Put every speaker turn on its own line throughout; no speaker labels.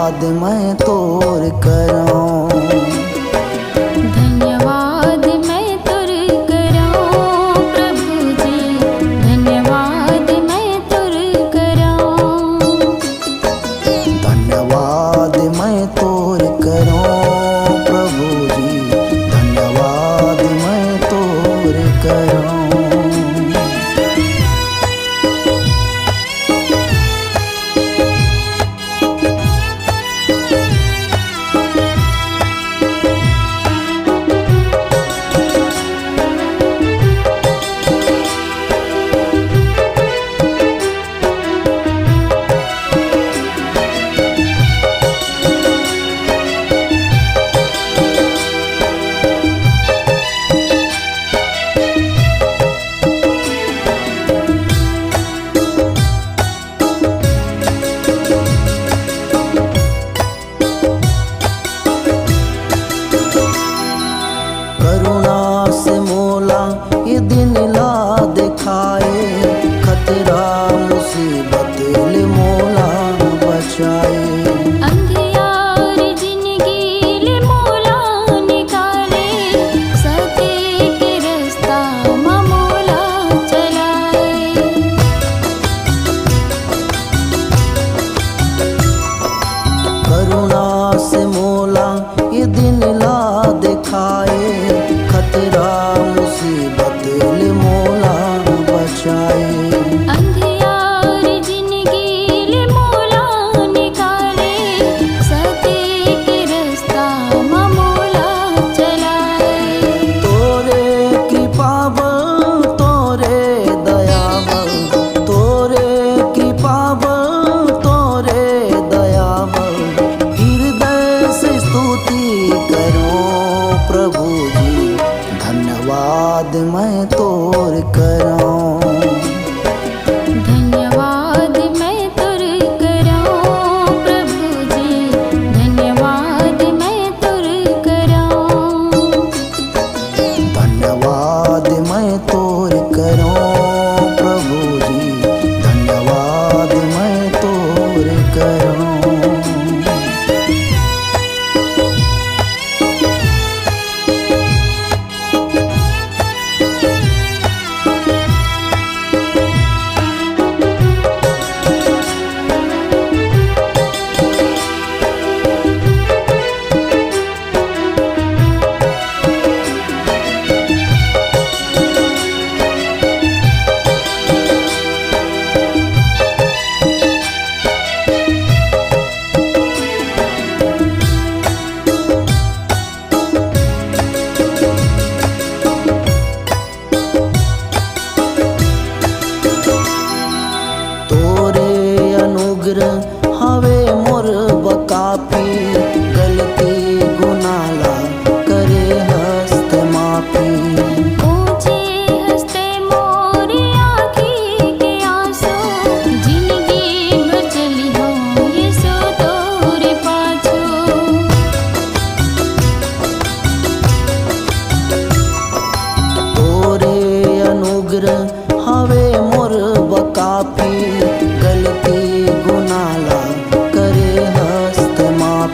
धन्यवाद मैं तोर करां,
धन्यवाद मैं तुर करां प्रभु जी, धन्यवाद मैं तुर करां,
धन्यवाद मैं तोर करां प्रभु जी, धन्यवाद मैं तोर करां। करुणा से मोला ये दिन ला दिखाए, खतरा मुसीबत ले मोला बचाए।
अंधियार जिंदगी ले मोला निकाले, सत्य के रास्ता मां मोला चलाए।
करुणा से मोला ये दिन ला दिखाए, खतरा मुसीबत ले मोला बचाए।
अंधियार जिंदगी ले मोला निकाले, सत्य के रास्ता मां मोला चलाए।
तोरे कृपा बल तोरे दया बल, तोरे कृपा बल तोरे दया बल, हृदय से स्तुति करो प्रभु जी, धन्यवाद मैं तोर करां,
धन्यवाद मैं तुर करां प्रभु जी, धन्यवाद मैं तुर करां,
धन्यवाद मैं तोर करां प्रभु जी, धन्यवाद मैं तोर करां। तोरे अनुग्रह हवे मोर बकापी, गलती गुनाला करे हस्त माफी।
ऊंचे हस्ते मोरी आँखी के आंसू, जिंदगी भर चली हो यीशु तोरे पाछू।
तोरे अनुग्रह हवे मोर बकापी, गलती गुनाला करे हस्त माफी।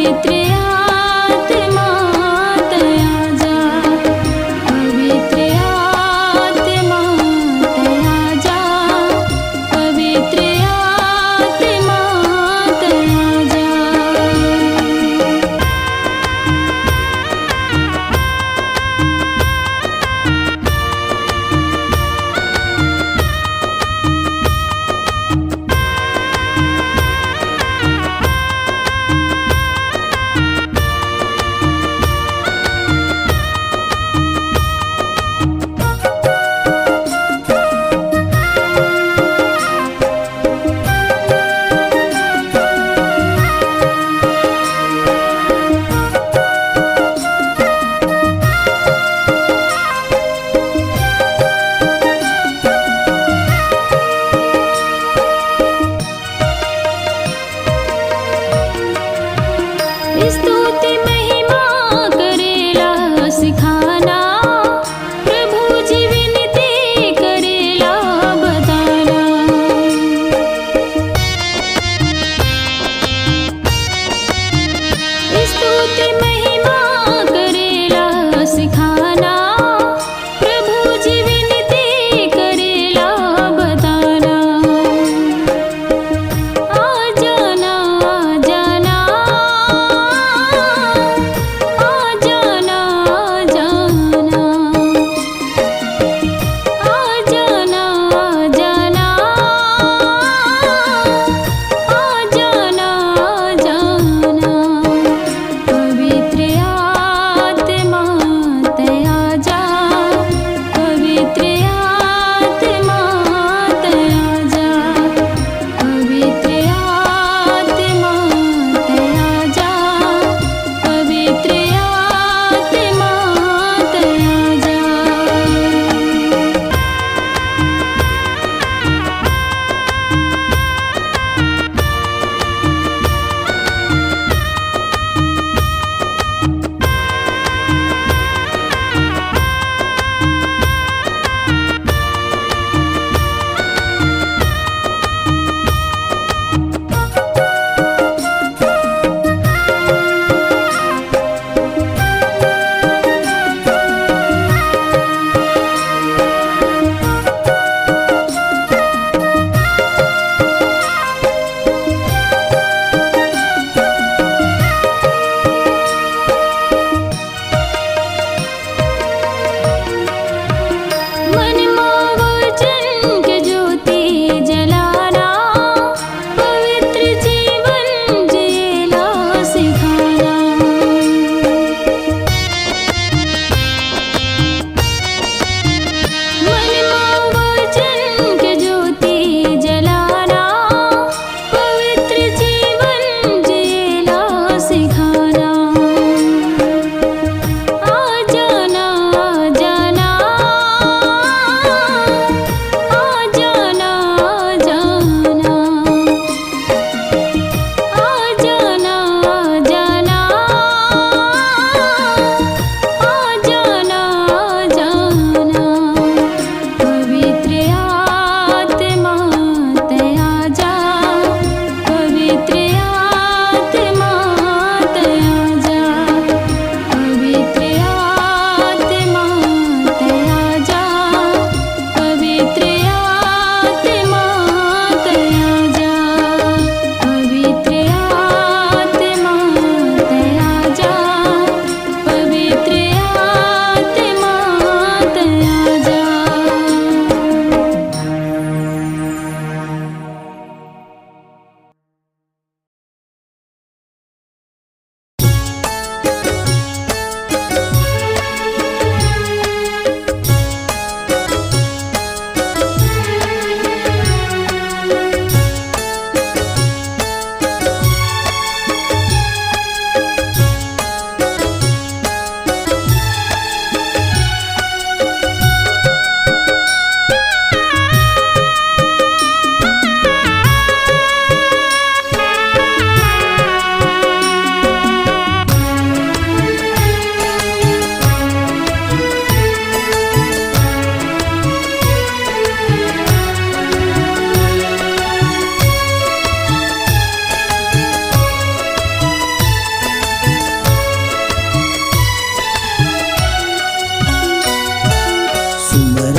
पवित्र आत्मा तया जा, पवित्र आत्मा तया जा, पवित्र आत्मा तया जा। स्तुति महिमा करेला सिखाना, प्रभु जी विनती करेला बताना। स्तुति महिमा करेला सिखाना, प्रभु जी विनती करेला बताना। आ जाना, आ जाना,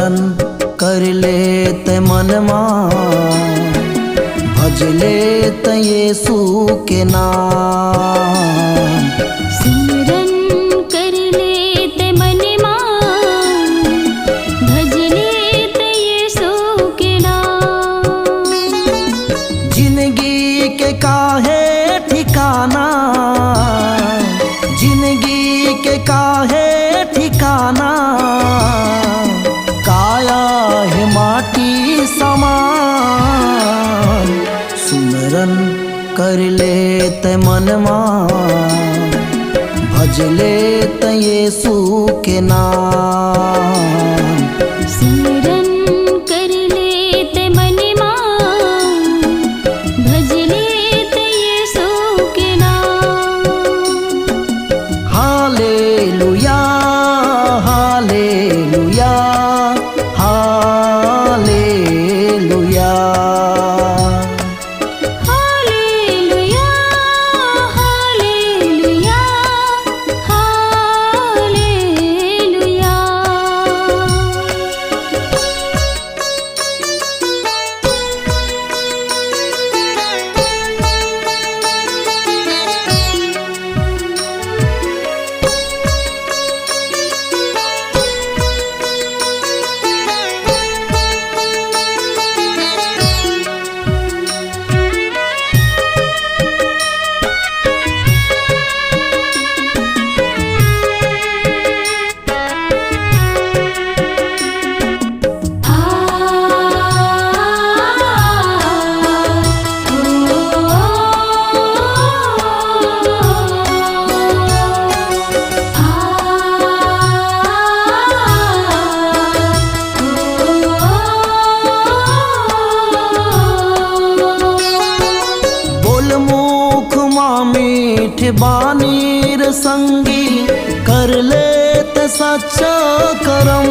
सुमरन कर लेत मनमा, भज लेत यीशु के नाम।
सिमरन कर लेत मनमा, भज लेत यीशु के नाम।
जिंदगी के काहे ठिकाना, जिंदगी के काहे ठिकाना, काया है माटी समान। सुमरन कर लेत मनमा, भज लेत यीशु के नाम।
सिमरन कर लेत मनमा, भज लेत यीशु के नाम।
Hallelujah hallelujah hallelujah.
Hallelujah hallelujah hallelujah.
बोल मुख माँ मीठ बानीर संगी, कर लेत सच्चा करम।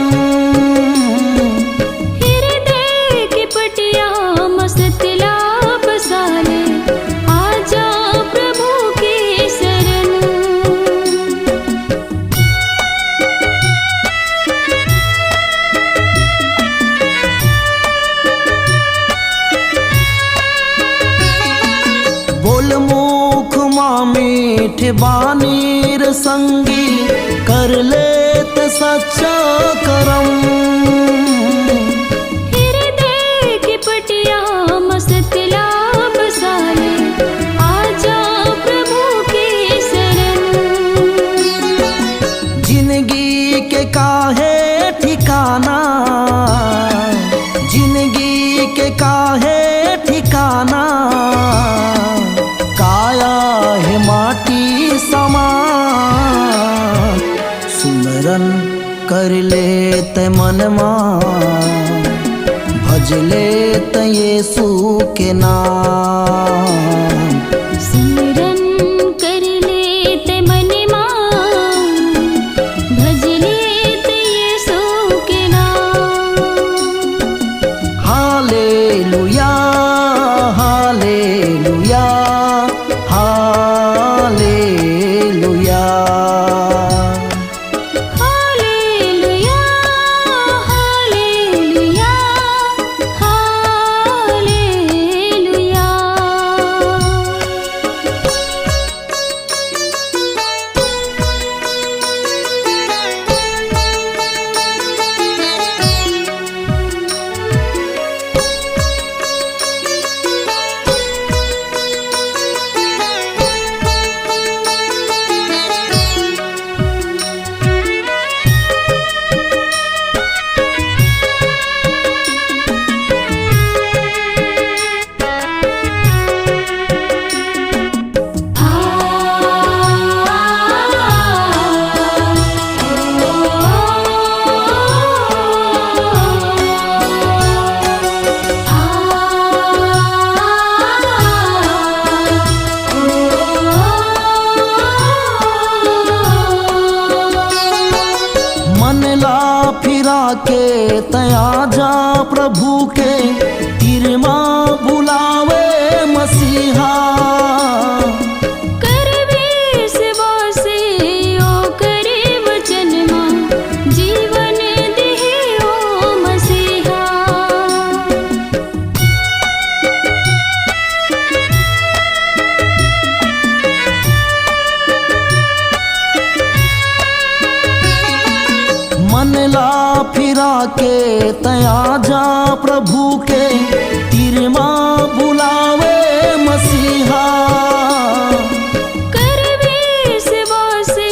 हृदय की पटिया मसतला बसाले, आजा प्रभु की शरण।
बोल मुख माँ मीठ बानीर संगी, कर लेत सच्चा करम।
हृदय की पटिया मसतला बसाले, आजा प्रभु की शरण।
जिंदगी के काहे ठिकाना, जिंदगी के काहे ठिकाना, काया है माटी समान। सुमरन कर लेत मनमा, भज लेत यीशु के नाम।
सिमरन कर लेत मनमा, भज लेत यीशु के नाम।
Hallelujah hallelujah hallelujah.
Hallelujah hallelujah hallelujah.
चला फिरा के तया जा प्रभु के तिरमा बुलावे मसीहा।
करवे सेवासे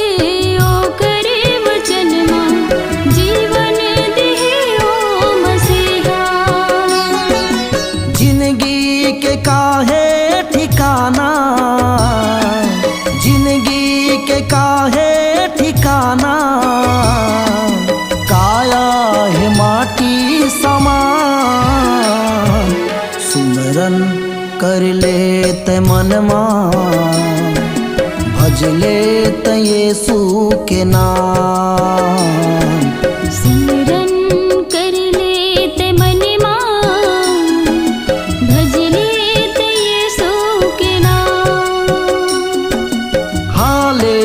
ओ करे वचन मां जीवन दिहे ओ मसीहा।
जिंदगी के काहे ठिकाना, जिंदगी के काहे ठिकाना, काया है माटी समान। सुमरन कर ले ते मनमा, भज ले ते यीशु के नाम।
सिमरन कर लेते मन मां, भज लेते यीशु के नाम।
हाले